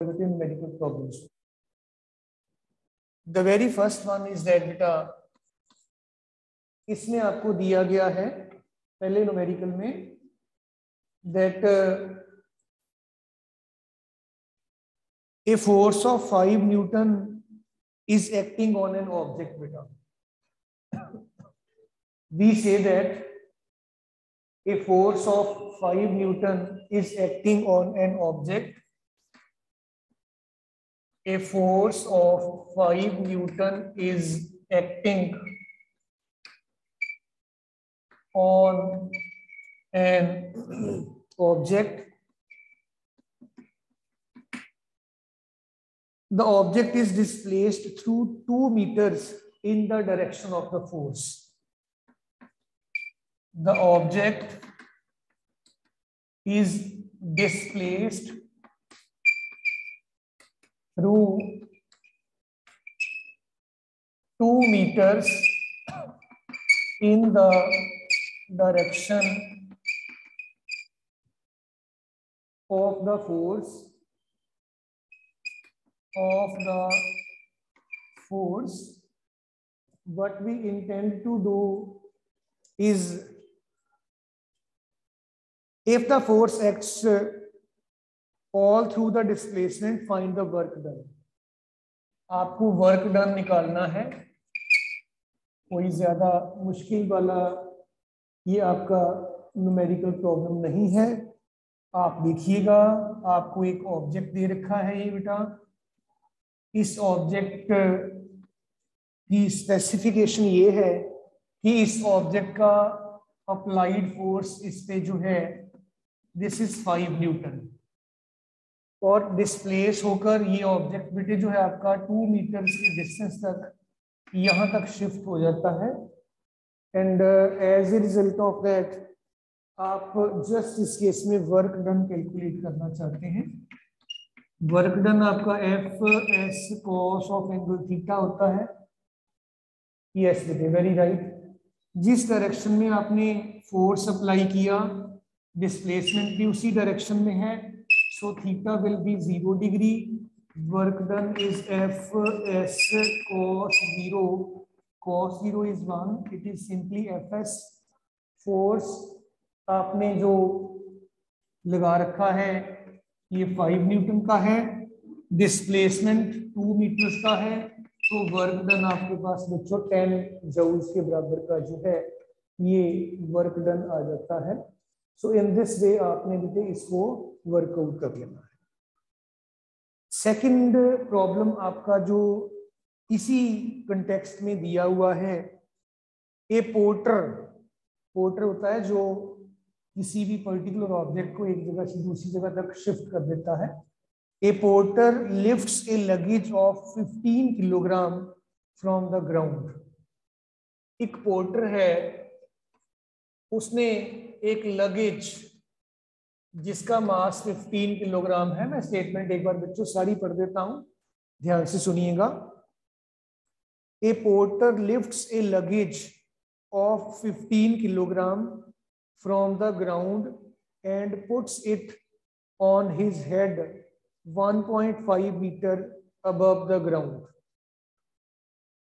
numerical problems. The very first one is that बेटा इसमें आपको दिया गया है पहले न्यूमेरिकल में that a force of 5 Newton is acting on an object beta. We say that a force of 5 Newton is acting on an object. A force of 5 Newton is acting on an object. The object is displaced through 2 meters in the direction of the force. The object is displaced through 2 meters in the direction of the force. What we intend to do is, if the force acts all through the displacement, find the work done. आपको work done निकालना है, कोई ज्यादा मुश्किल वाला ये आपका numerical problem नहीं है। आप देखिएगा, आपको एक ऑब्जेक्ट दे रखा है ये बेटा। इस ऑब्जेक्ट की स्पेसिफिकेशन ये है कि इस ऑब्जेक्ट का अप्लाइड फोर्स इस पे जो है दिस इज 5 न्यूटन और डिस्प्लेस होकर ये ऑब्जेक्ट बेटे जो है आपका 2 मीटर के डिस्टेंस तक यहाँ तक शिफ्ट हो जाता है। And as a result of that आप जस्ट इस केस में वर्क डन कैलकुलेट करना चाहते हैं। वर्क डन आपका F S cos of angle theta होता है। यस बेटे, वेरी राइट। जिस डायरेक्शन में आपने फोर्स अप्लाई किया डिस्प्लेसमेंट भी उसी डायरेक्शन में है, so theta will be 0 degree. Work done is F S cos 0, cos 0 is 1, it is simply F S. Force आपने जो लगा रखा है ये 5 न्यूटन का है, डिस्प्लेसमेंट 2 मीटर्स का है, तो वर्क डन आपके पास बच्चों 10 जूल्स के बराबर का जो है ये वर्क डन आ जाता है। सो इन दिस वे आपने बेटे इसको वर्कआउट कर लेना है। सेकंड प्रॉब्लम आपका जो इसी कंटेक्स्ट में दिया हुआ है, ए पोर्टर होता है जो किसी भी पर्टिकुलर ऑब्जेक्ट को एक जगह से दूसरी जगह तक शिफ्ट कर देता है। A porter lifts a luggage of 15 kilogram from the ground. एक पोर्टर है, उसने एक लगेज जिसका मास 15 किलोग्राम है। मैं स्टेटमेंट एक बार बच्चों सारी पढ़ देता हूं, ध्यान से सुनिएगा। A porter lifts a luggage of 15 kilogram from the ground and puts it on his head 1.5 meter above the ground.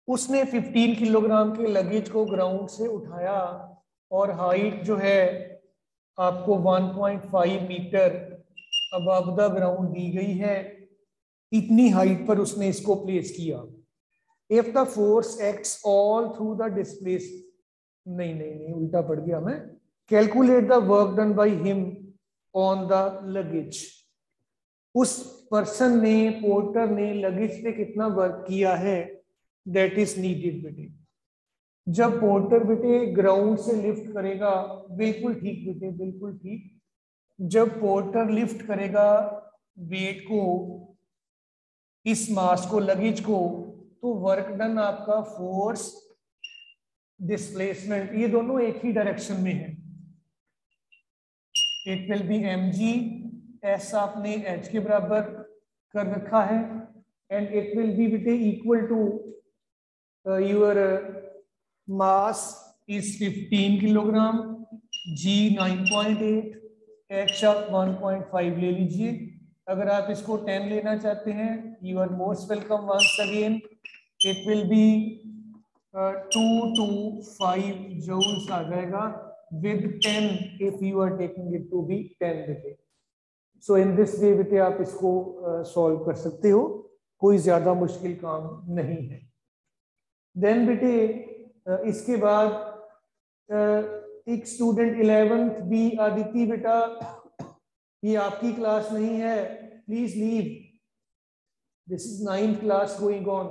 उसने 15 किलोग्राम के लगेज को ग्राउंड से उठाया और हाइट जो है आपको 1.5 मीटर अबव द ग्राउंड दी गई है। इतनी हाइट पर उसने इसको प्लेस किया। If the force acts all through the displace, नहीं उल्टा पड़ गया मैं। Calculate the work done by him on the luggage. उस पर्सन ने, पोर्टर ने लगेज पे कितना वर्क किया है, that is needed बेटे। जब पोर्टर बेटे ग्राउंड से लिफ्ट करेगा, बिल्कुल ठीक बेटे, बिल्कुल ठीक। जब पोर्टर लिफ्ट करेगा वेट को, इस मास को, लगेज को, तो वर्क डन आपका फोर्स डिस्प्लेसमेंट ये दोनों एक ही डायरेक्शन में है। It will be mg, S आपने h के बराबर कर रखा है, एंड इट विल बी बेटे equal to your mass is 15 kilogram, g 9.8, h आप 1.5 ले लीजिए, अगर आप इसको 10 लेना चाहते हैं, you are most welcome once again. It will be 2 to 5 joules आ जाएगा with 10 if you are taking it to be 10 बेटे। सो इन दिस वे बेटे आप इसको सॉल्व कर सकते हो, कोई ज्यादा मुश्किल काम नहीं है। देन बेटे इसके बाद एक स्टूडेंट 11th बी आदिति बेटा, ये आपकी क्लास नहीं है, please leave, this is 9th class going on.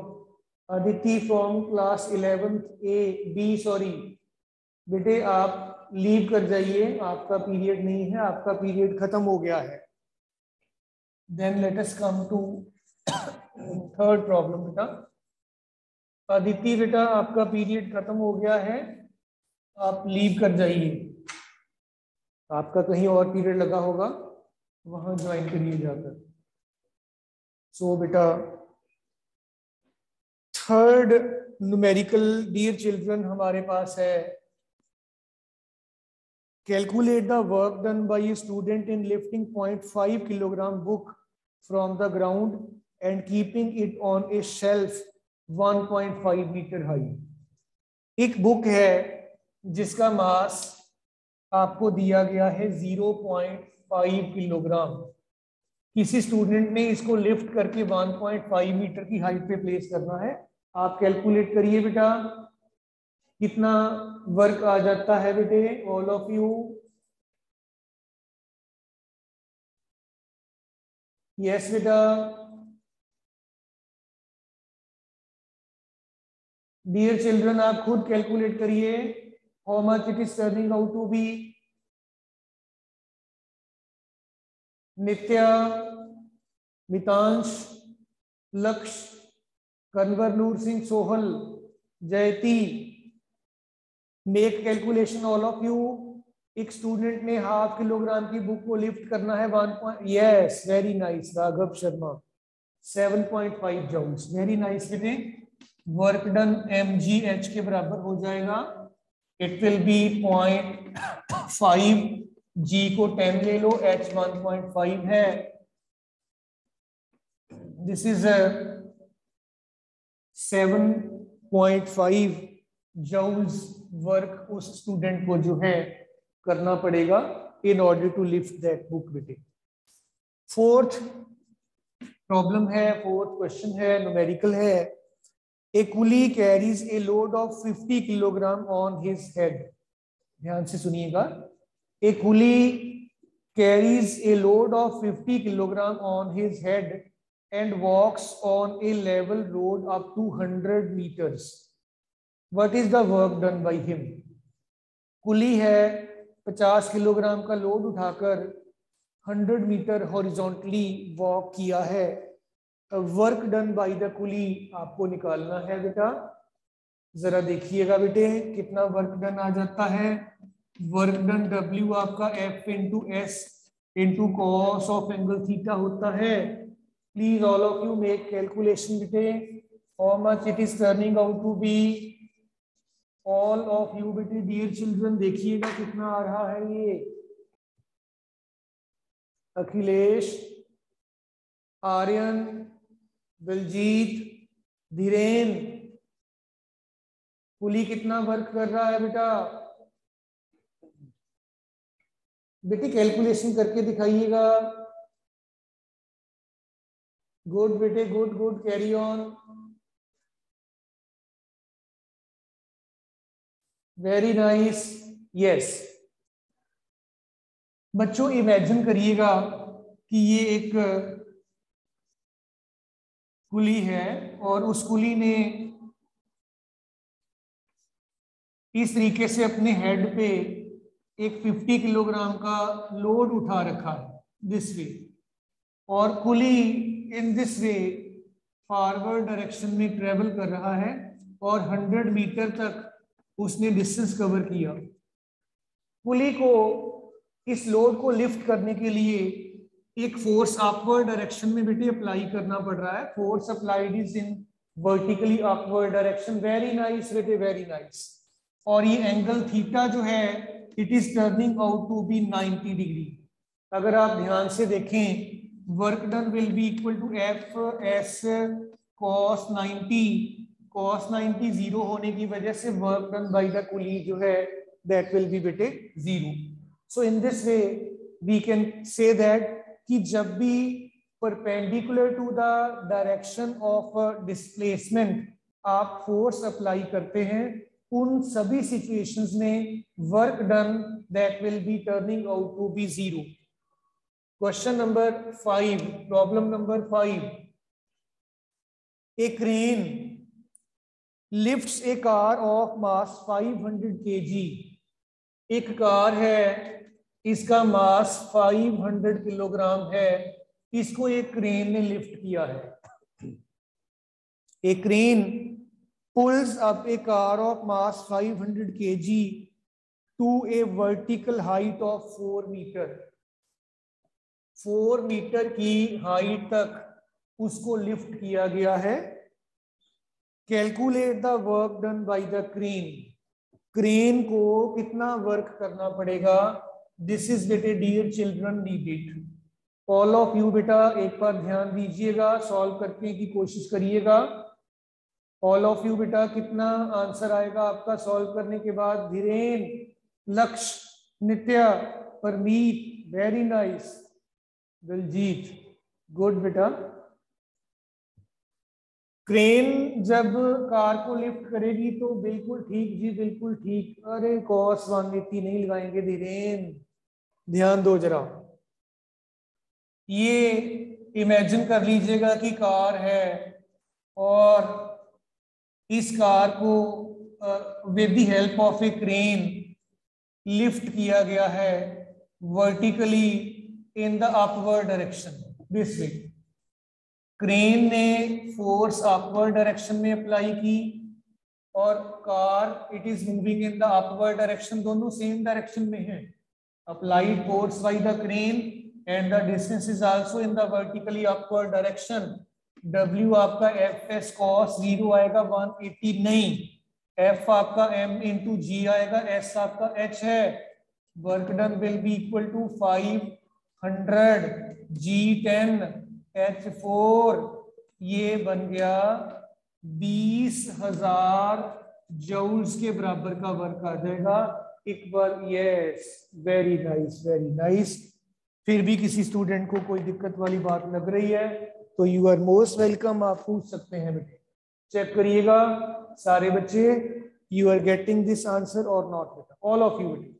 Aditi from class 11th A B, sorry बेटे आप लीव कर जाइए, आपका पीरियड नहीं है, आपका पीरियड खत्म हो गया है। Then let us come to third problem बेटा। आदिति बेटा आपका पीरियड खत्म हो गया है, आप लीव कर जाइए, आपका कहीं और पीरियड लगा होगा, वहां ज्वाइन करिए जाकर। सो बेटा थर्ड न्यूमेरिकल डियर चिल्ड्रन हमारे पास है, calculate the work done by a student in lifting 0.5 kilogram book from the ground and keeping it on a shelf 1.5 metre high. एक बुक है जिसका मास आपको दिया गया है 0.5 किलोग्राम। किसी स्टूडेंट ने इसको लिफ्ट करके 1.5 मीटर की हाइट पे प्लेस करना है। आप कैलकुलेट करिए बेटा कितना वर्क आ जाता है बेटे, ऑल ऑफ यू। यस बेटा, डियर चिल्ड्रन आप खुद कैलकुलेट करिए how much it is turning out to be. Nitya, Mitansh, Lakshya, Kanwar Noor Singh, Sohal, Jayati, make calculation all of you. एक स्टूडेंट ने 0.5 किलोग्राम की बुक को लिफ्ट करना है 1. Yes, very nice Raghav Sharma, 7.5 joules, very nice बेटे। वर्क डन mgh के बराबर हो जाएगा, इट विल बी 0.5, g को 10 ले लो, h 1.5 है, दिस इज 7.5 जूल्स वर्क उस स्टूडेंट को जो है करना पड़ेगा in order to lift that book बेटे। फोर्थ प्रॉब्लम है, फोर्थ क्वेश्चन है, न्यूमेरिकल है। A coolie carries a load of 50 kilogram on his head. ध्यान से सुनिएगा, a coolie carries a load of 50 kilogram on his head and walks on a level road up to 100 meters. What is the work done by him? कुली है, 50 kilogram का load उठाकर 100 metre horizontally walk किया है। Work done by the कुली आपको निकालना है बेटा। जरा देखिएगा बेटे कितना वर्क डन आ जाता है। वर्क डन W आपका F into S into cos of angle theta होता है। Please all of you make calculation बेटे, how much it is turning out to be। all of you बेटे dear children देखिएगा कितना आ रहा है ये। अखिलेश, आर्यन, दिलजीत, धीरेन, कुली कितना वर्क कर रहा है बेटा? बेटी कैलकुलेशन करके दिखाइएगा। गुड बेटे, good good, carry on, very nice. Yes बच्चों, इमेजिन करिएगा कि ये एक कुली है और उस कुली ने इस तरीके से अपने हेड पे एक 50 किलोग्राम का लोड उठा रखा है दिस वे, और coolie in this way forward direction में ट्रेवल कर रहा है और 100 मीटर तक उसने डिस्टेंस कवर किया। कुली को इस लोड को लिफ्ट करने के लिए एक फोर्स अपवर्ड डायरेक्शन में बेटे अप्लाई करना पड़ रहा है। Force applied is in vertically upward direction. Very nice बेटे, वेरी नाइस। और ये एंगल थीटा जो है it is turning out to be 90 degree. अगर आप ध्यान से देखें work done will be equal to F S cos 90 cos 90 zero होने की वजह से work done by the coolie जो है दैट विल बी बेटे zero. So in this way we can say that कि जब भी perpendicular to the direction of displacement आप फोर्स अप्लाई करते हैं, उन सभी सिचुएशंस में work done that will be turning out to be zero. Question number 5, problem number 5. A crane lifts a car of mass 500 kg. एक car है, इसका मास 500 kilogram है, इसको एक क्रेन ने लिफ्ट किया है. A crane pulls up a car of mass 500 kg to a vertical height of 4 meter. 4 metre की हाइट तक उसको लिफ्ट किया गया है. Calculate the work done by the crane. Crane को कितना वर्क करना पड़ेगा? दिस इज बेटे dear children needed. All of you बेटा एक बार ध्यान दीजिएगा, सॉल्व करने की कोशिश करिएगा. ऑल ऑफ यू बेटा कितना आंसर आएगा आपका सॉल्व करने के बाद? Dhiren, Lakshya, Nitya, Parmeet, very nice, Diljit, good बेटा. क्रेन जब कार को लिफ्ट करेगी तो बिल्कुल ठीक जी, बिल्कुल ठीक. अरे cos 180 नहीं लगाएंगे, धीरेन ध्यान दो जरा. ये इमेजिन कर लीजिएगा कि कार है और इस कार को with the help of A crane lift किया गया है vertically in the upward direction. This way crane ने फोर्स अपवर्ड डायरेक्शन में अप्लाई की और car it is moving in the upward direction. दोनों सेम डायरेक्शन में है. Applied force by the crane and the distance is also in the vertically upward direction. W आपका F S cos 0 आएगा 180 नहीं, F आपका m into जी आएगा, S आपका H है. Work done will be equal to 500 G10 H4. ये बन गया 20,000 जूल्स के बराबर का वर्क आ जाएगा. एक बार yes, very nice, very nice. फिर भी किसी स्टूडेंट को कोई दिक्कत वाली बात लग रही है तो यू आर मोस्ट वेलकम, आप पूछ सकते हैं बेटे. चेक करिएगा सारे बच्चे, you are getting this answer और नॉट बेटा. ऑल ऑफ यू बेटे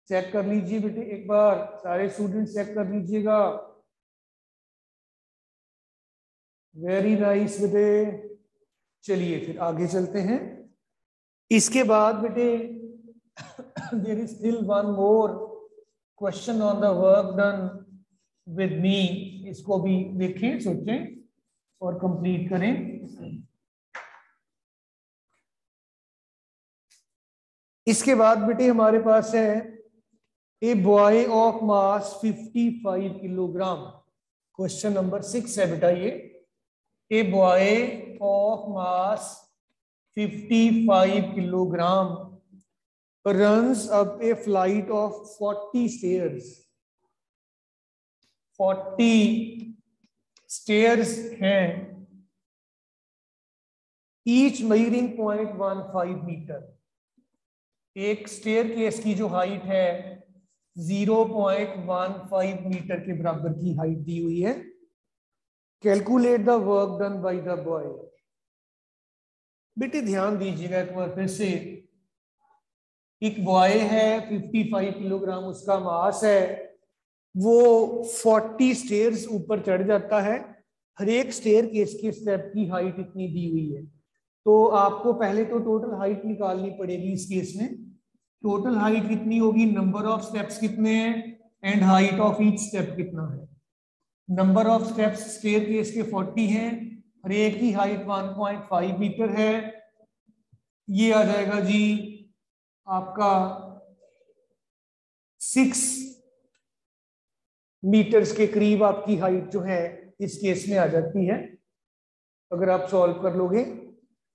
चेक कर लीजिए बेटे, एक बार सारे स्टूडेंट चेक कर लीजिएगा. वेरी नाइस बेटे. चलिए फिर आगे चलते हैं. इसके बाद बेटे there is still one more question on the work done with me. इसको भी देखें, सोचें और कंप्लीट करें. इसके बाद बेटे हमारे पास है a boy of mass 55 kilogram. Question number 6 है बेटा ये. A boy of mass 55 kilogram runs up a flight of 40 stairs. 40 stairs हैं, each measuring 0.15 मीटर. एक स्टेयर केस की जो हाइट है 0.15 मीटर के बराबर की हाइट दी हुई है. Calculate the work done by the boy. बेटे ध्यान दीजिएगा एक बार फिर से. एक बॉय है, 55 किलोग्राम उसका मास है, वो 40 स्टेयर्स ऊपर चढ़ जाता है. हर एक स्टेयर केस के स्टेप की हाइट इतनी दी हुई है. तो आपको पहले तो टोटल हाइट निकालनी पड़ेगी. इस केस में टोटल हाइट कितनी होगी, नंबर ऑफ स्टेप्स कितने हैं and height of each step कितना है. Number of steps staircase के 40 हैं, हर एक की हाइट 1.5 मीटर है. ये आ जाएगा जी आपका 6 मीटर्स के करीब आपकी हाइट जो है इस केस में आ जाती है. अगर आप सॉल्व कर लोगे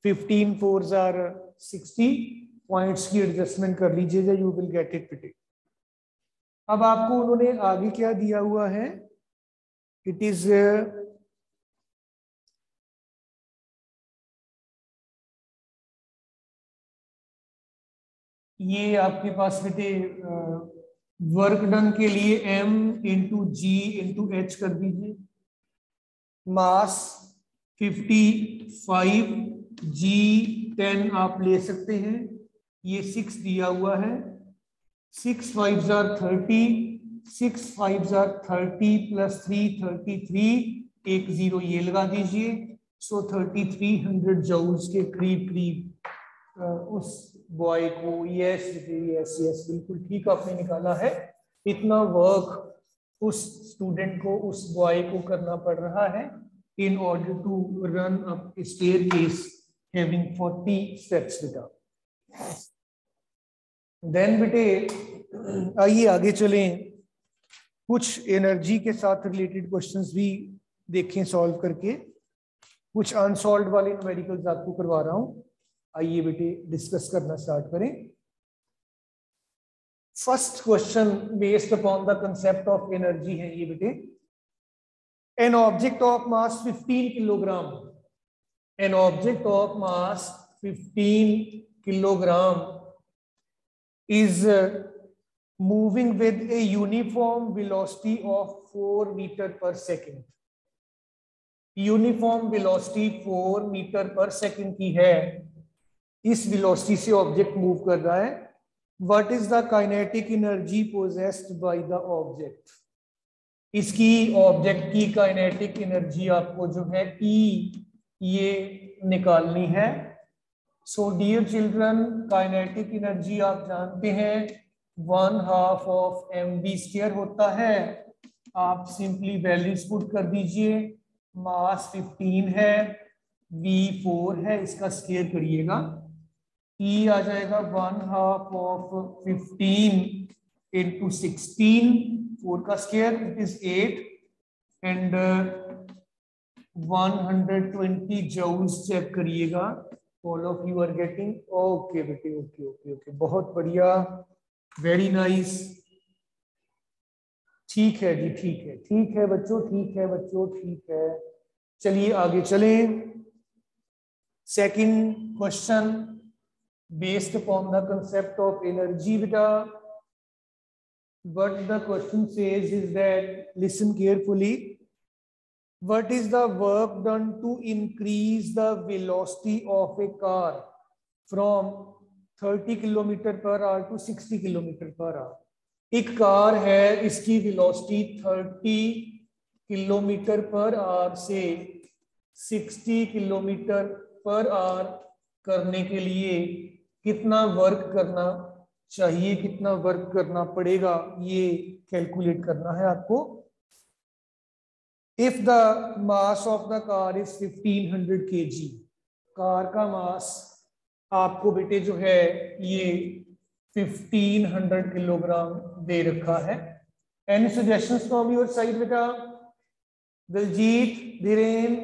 15 4s are 60 पॉइंट्स की एडजस्टमेंट कर लीजिएगा, यू विल गेट इट बेटे. अब आपको उन्होंने आगे क्या दिया हुआ है, इट इज ये आपके पास बेटे वर्क डन के लिए m इंटू जी इंटू एच कर दीजिए। मास 55, जी 10 आप ले सकते हैं, ये 6 दिया हुआ है, 6 5 are 30, 6 5 are 30 प्लस 3 33, एक जीरो ये लगा दीजिए। सो 3300 जूल्स के करीब करीब उस बॉय को, यस यस यस बिल्कुल ठीक आपने निकाला है, इतना वर्क उस स्टूडेंट को, उस बॉय को करना पड़ रहा है in order to run up a staircase having 40 steps बेटा। देन बेटे आइए आगे चलें, कुछ एनर्जी के साथ रिलेटेड क्वेश्चंस भी देखें सॉल्व करके, कुछ अनसॉल्व्ड वाले न्यूमेरिकल्स आपको करवा रहा हूं। आइए बेटे डिस्कस करना स्टार्ट करें। First question based upon the concept of energy है ये बेटे। An object of mass 15 kilogram, an object of mass 15 kilogram is moving with a uniform velocity of 4 meter per second. Uniform velocity 4 metre per second की है, इस velocity से object move कर रहा है। What is the kinetic energy possessed by the object, इसकी object की kinetic energy आपको जो है ई ये निकालनी है। So dear children, kinetic energy आप जानते हैं 1/2 ऑफ mv² होता है। आप सिंपली वैल्यूज पुट कर दीजिए, मास 15 है, v 4 है, इसका स्क्वायर करिएगा, ई आ जाएगा 1/2 ऑफ 15 इंटू 16, 4 का square it is 8 and 120 joules check करिएगा। All of you are getting okay बेटे, ओके ओके ओके, बहुत बढ़िया, वेरी नाइस, ठीक है जी, ठीक है, ठीक है बच्चों, ठीक है बच्चों, ठीक है। चलिए आगे चलें। Second question based upon the concept of energy बेटा। What the question says is that, listen carefully, what is the work done to increase the velocity of a car from 30 km per hour to 60 km per hour? एक car है, इसकी velocity 30 kilometre per hour से 60 kilometre per hour करने के लिए कितना work करना चाहिए, कितना वर्क करना पड़ेगा, ये कैलकुलेट करना है आपको। If the mass of the car is 1500 kg, car का मास आपको बेटे जो है ये 1500 किलोग्राम दे रखा है। Any suggestions from your side बेटा? दिलजीत, धीरेन,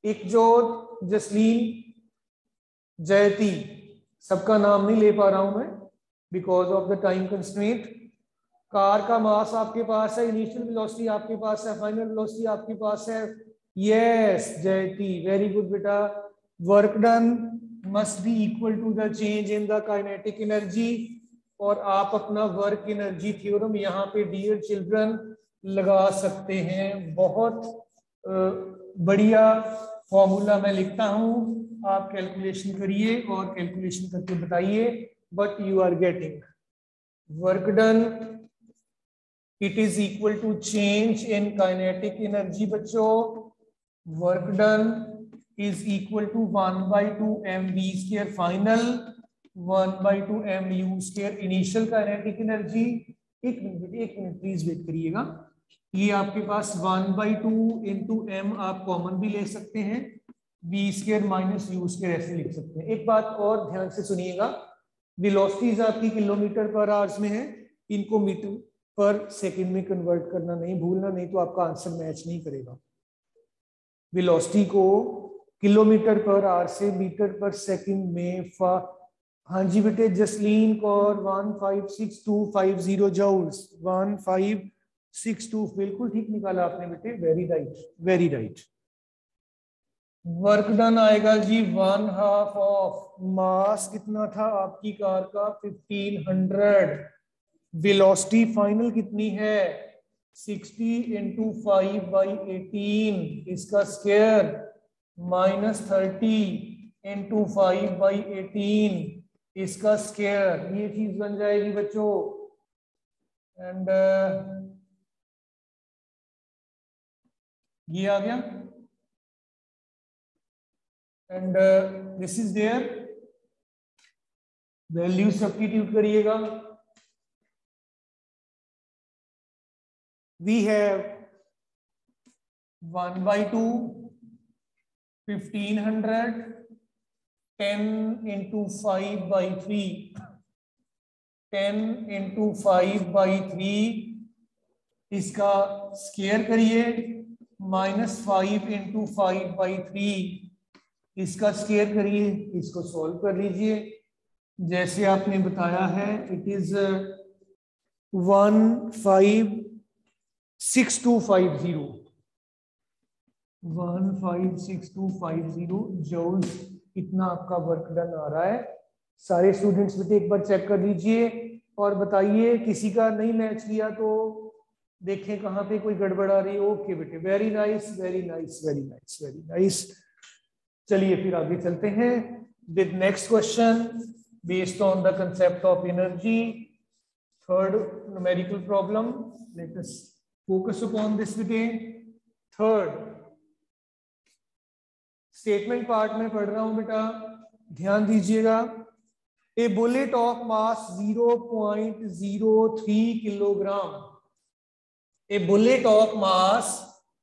इकजोत, जसलीन, जयती, सबका नाम नहीं ले पा रहा हूं मैं because of the time constraint. Car का मास आपके पास है, इनिशियल वेलोसिटी आपके पास है, फाइनल वेलोसिटी आपके पास है। यस जयती, वेरी गुड बेटा। Work done must be equal to the change in the kinetic energy, और आप अपना वर्क एनर्जी थ्योरम यहाँ पे डियर चिल्ड्रन लगा सकते हैं। बहुत बढ़िया फॉर्मूला मैं लिखता हूँ, आप कैलकुलेशन करिए और कैलकुलेशन करके बताइए what you are getting. Work done, it is equal to change in kinetic energy बच्चों। Work done is equal to 1/2 mv² final, 1/2 mu² initial kinetic energy। एक मिनट प्लीज वेट करिएगा। ये आपके पास 1/2 इंटू m आप common भी ले सकते हैं, v² माइनस u² ऐसे लिख सकते हैं। एक बात और ध्यान से सुनिएगा, वेलोसिटीज आपकी किलोमीटर पर आवर्स में है, इनको मीटर पर सेकंड में कन्वर्ट करना नहीं भूलना, नहीं तो आपका आंसर मैच नहीं करेगा। वेलोसिटी को किलोमीटर पर आवर से मीटर पर सेकंड में हाँ जी बेटे, जसलीन कौर 156250 जूल्स, 1562, बिल्कुल ठीक निकाला आपने बेटे, very right, very right. Work done आएगा जी 1/2 ऑफ मास, कितना था आपकी कार का 1500, वेलोसिटी फाइनल कितनी है 60 × 5/18, इसका स्क्वायर -30 × 5/18, इसका स्क्वायर, ये चीज बन जाएगी बच्चों। एंड ये आ गया, and this is there, value substitute करिएगा। वी हैव 1/2 1500 10 × 5/3, 10 × 5/3, इसका स्क्वायर करिए, -5 × 5/3, इसका स्क्वायर करिए, इसको सॉल्व कर लीजिए जैसे आपने बताया है। इट इज 156250, 156250 जूल्स, इतना आपका वर्क डन आ रहा है। सारे स्टूडेंट्स बेटे एक बार चेक कर लीजिए और बताइए, किसी का नहीं मैच लिया तो देखें कहाँ पे कोई गड़बड़ आ रही है। ओके बेटे, very nice, very nice, very nice, very nice. चलिए फिर आगे चलते हैं with next question based on the concept of energy, third numerical problem. Let us focus upon this बेटे। थर्ड स्टेटमेंट पार्ट में पढ़ रहा हूं बेटा, ध्यान दीजिएगा। A bullet of mass 0.03 kilogram, a bullet of mass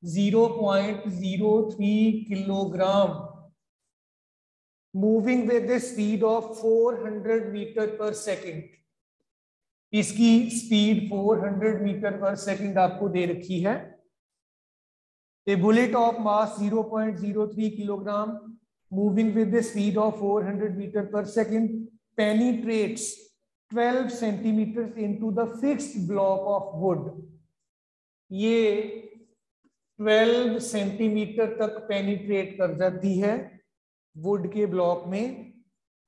0.03 kilogram moving with the speed of 400 metre per second, इसकी speed 400 metre per second आपको दे रखी है। A bullet of mass 0.03 kilogram moving with the speed of 400 meter per second penetrates 12 centimeters into the fixed block of wood. ये 12 centimetre तक penetrate कर जाती है वुड के ब्लॉक में।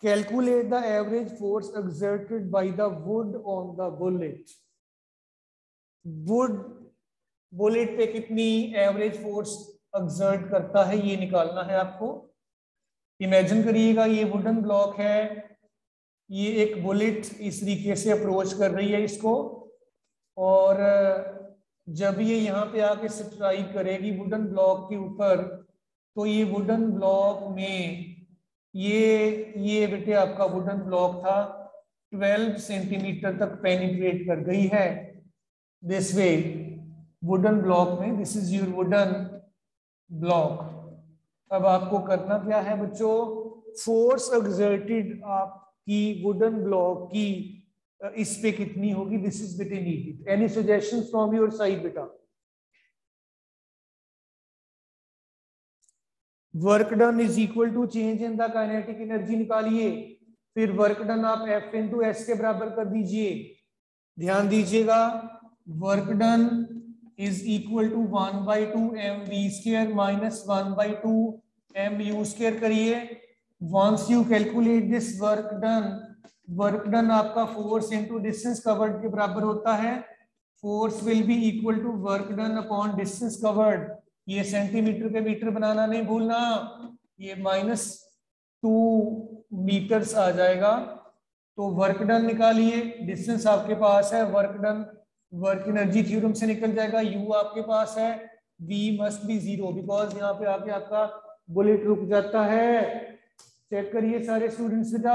Calculate the average force exerted by the wood on the bullet. Would bullet पे कितनी average force exert करता है ये निकालना है आपको। इमेजिन करिएगा ये वुडन ब्लॉक है, ये एक बुलेट इस तरीके से अप्रोच कर रही है इसको, और जब ये यहाँ पे आके स्ट्राइक करेगी वुडन ब्लॉक के ऊपर, तो ये वुडन ब्लॉक में ये बेटे आपका वुडन ब्लॉक था 12 सेंटीमीटर तक पेनिट्रेट कर गई है दिस वे वुडन ब्लॉक में। This is your wooden block. अब आपको करना क्या है बच्चों, फोर्स एक्सर्टेड आपकी वुडन ब्लॉक की इस पे कितनी होगी, दिस इज बेटे needed. Any suggestions from your side बेटा? Work done is equal to change in the kinetic energy निकालिए, फिर वर्क डन आप F × S के बराबर कर दीजिए। ध्यान दीजिएगा, work done is equal to 1/2 mv² minus 1/2 mu² करिए। once you calculate this work done आपका फोर्स इंटू डिस्टेंस कवर्ड के बराबर होता है। Force will be equal to work done upon distance covered. ये सेंटीमीटर पे मीटर बनाना नहीं भूलना, ये -2 मीटर्स आ जाएगा। तो वर्क डन निकालिए, डिस्टेंस आपके पास है, work done work energy theorem से निकल जाएगा। U आपके पास है, V मस्ट बी 0 बिकॉज यहाँ पे आके आपका बुलेट रुक जाता है। चेक करिए सारे स्टूडेंट्स बेटा,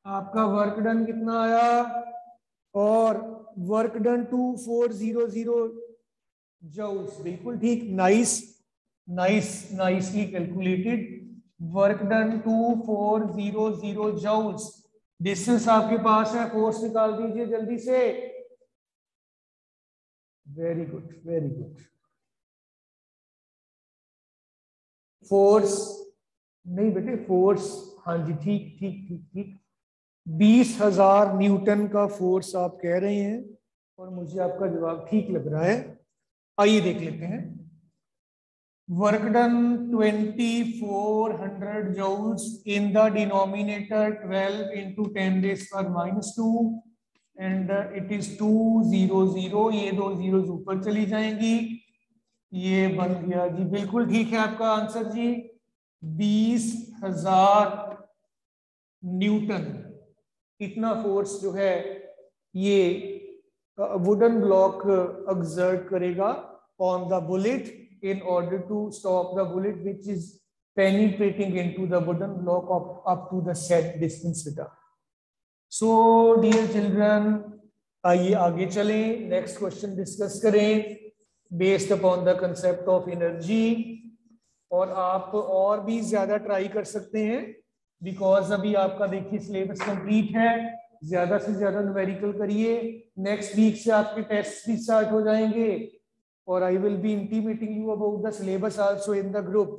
आपका वर्क डन कितना आया, और वर्क डन 2400 जूल्स, बिल्कुल ठीक, nicely calculated. Work done 2400 joules. Distance आपके पास है, फोर्स निकाल दीजिए जल्दी से। Very good, very good. Force नहीं बेटे, फोर्स, हाँ जी, ठीक ठीक ठीक ठीक, 20,000 न्यूटन का फोर्स आप कह रहे हैं और मुझे आपका जवाब ठीक लग रहा है। आइए देख लेते हैं। Work done 2400 joules in the denominator 12 into 10⁻², and it is 200। ये 2 zeros ऊपर चली जाएंगी, ये बन गया जी, बिल्कुल ठीक है आपका आंसर जी, 20,000 न्यूटन। इतना फोर्स जो है ये वुडन ब्लॉक एक्सर्ट करेगा on the bullet in order to stop the bullet which is penetrating into the wooden block up to the set distance beta. So dear children, आइए आगे चलें, next question discuss करें based upon the concept of energy. और आप और भी ज्यादा try कर सकते हैं बिकॉज अभी आपका देखिए सिलेबस कंप्लीट है, ज्यादा से ज्यादा न्यूमेरिकल करिए। नेक्स्ट वीक से आपके टेस्ट भी स्टार्ट हो जाएंगे और I will be intimating you about the syllabus also in the group.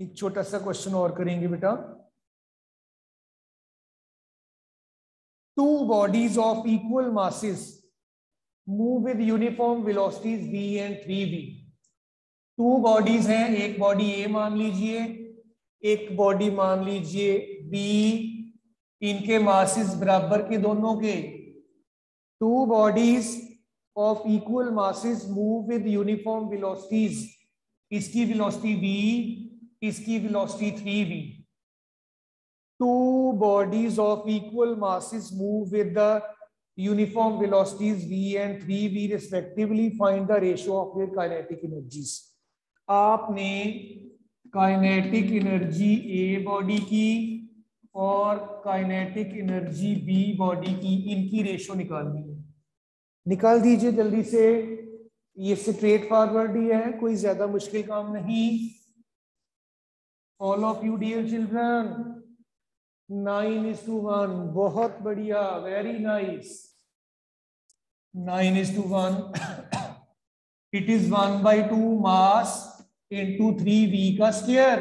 एक छोटा सा क्वेश्चन और करेंगे बेटा। Two bodies of equal masses move with uniform velocities v and 3v। Two bodies हैं, एक बॉडी ए मान लीजिए, एक बॉडी मान लीजिए b, इनके मासेस बराबर के दोनों के। Two bodies of equal masses move with uniform velocities, इसकी velocity v, इसकी velocity 3v। Two bodies of equal masses move with the uniform velocities v and 3v respectively. Find the ratio of their kinetic energies. आपने kinetic energy a body की और kinetic energy B body की, इनकी ratio निकालनी है। निकाल दीजिए जल्दी से, ये स्ट्रेट फॉरवर्ड ही है, कोई ज्यादा मुश्किल काम नहीं। All of you dear children, 9:1, बहुत बढ़िया, very nice. 9:1, it is 1/2 mass into 3v का स्क्वायर,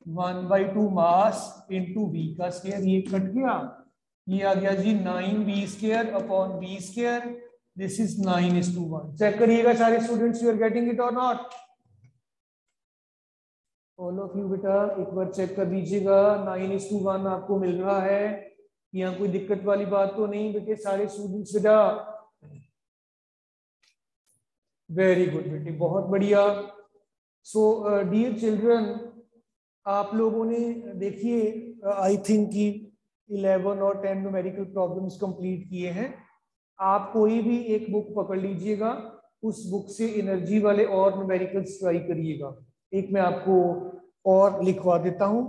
1/2 मास इंटू v का स्क्वायर, ये कट गया, ये आ गया जी 9v² upon v²। This is 9:1। Check करिएगा सारे students, you are getting it और नॉट। ऑल ऑफ यू बेटा एक बार चेक कर दीजिएगा, 9:1 आपको मिल रहा है, यहाँ कोई दिक्कत वाली बात तो नहीं बेटे सारे स्टूडेंट्स बेटा। वेरी गुड बेटे, बहुत बढ़िया। सो डियर चिल्ड्रन, आप लोगों ने देखिए आई थिंक कि 11 और 10 न्यूमेरिकल प्रॉब्लम्स कंप्लीट किए हैं। आप कोई भी एक बुक पकड़ लीजिएगा, उस बुक से एनर्जी वाले और न्यूमेरिकल्स ट्राई करिएगा। एक मैं आपको और लिखवा देता हूं,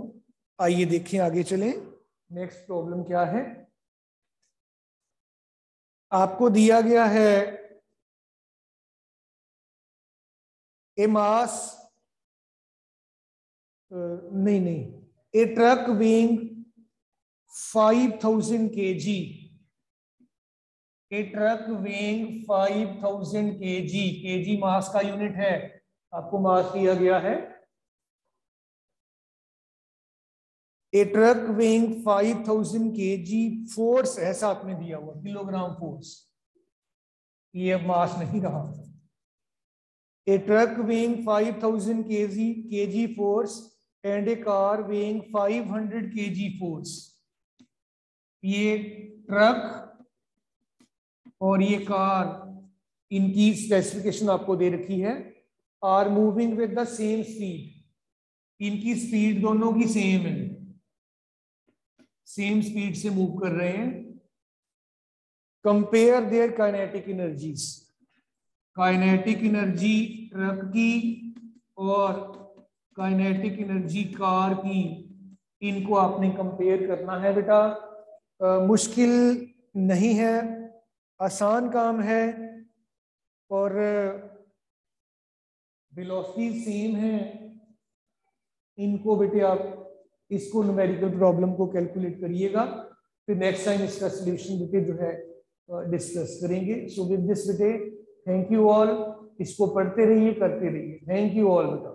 आइए देखें, आगे चलें। नेक्स्ट प्रॉब्लम क्या है, आपको दिया गया है ए मास नहीं, ए ट्रक वेइंग 5,000 kg, ए ट्रक वेइंग 5,000 kg, kg मास का यूनिट है, आपको मास दिया गया है। ए ट्रक वेइंग 5,000 kg, फोर्स है साथ में दिया हुआ, किलोग्राम फोर्स, ये अब मास नहीं रहा। A truck weighing 5,000 kg force and a car weighing 500 kg force. ये ट्रक और ये कार, इनकी स्पेसिफिकेशन आपको दे रखी है। Are moving with the same speed, इनकी स्पीड दोनों की सेम है, सेम स्पीड से मूव कर रहे हैं। Compare there kinetic energies, kinetic energy truck की और काइनेटिक एनर्जी कार की, इनको आपने कंपेयर करना है बेटा। मुश्किल नहीं है, आसान काम है और वेलोसिटी सेम है। इनको बेटे आप इसको न्यूमेरिकल प्रॉब्लम को कैलकुलेट करिएगा, फिर नेक्स्ट टाइम इसका सॉल्यूशन बेटे जो है डिस्कस करेंगे। सो विद दिस बेटे थैंक यू ऑल, इसको पढ़ते रहिए, करते रहिए। थैंक यू ऑल बेटा।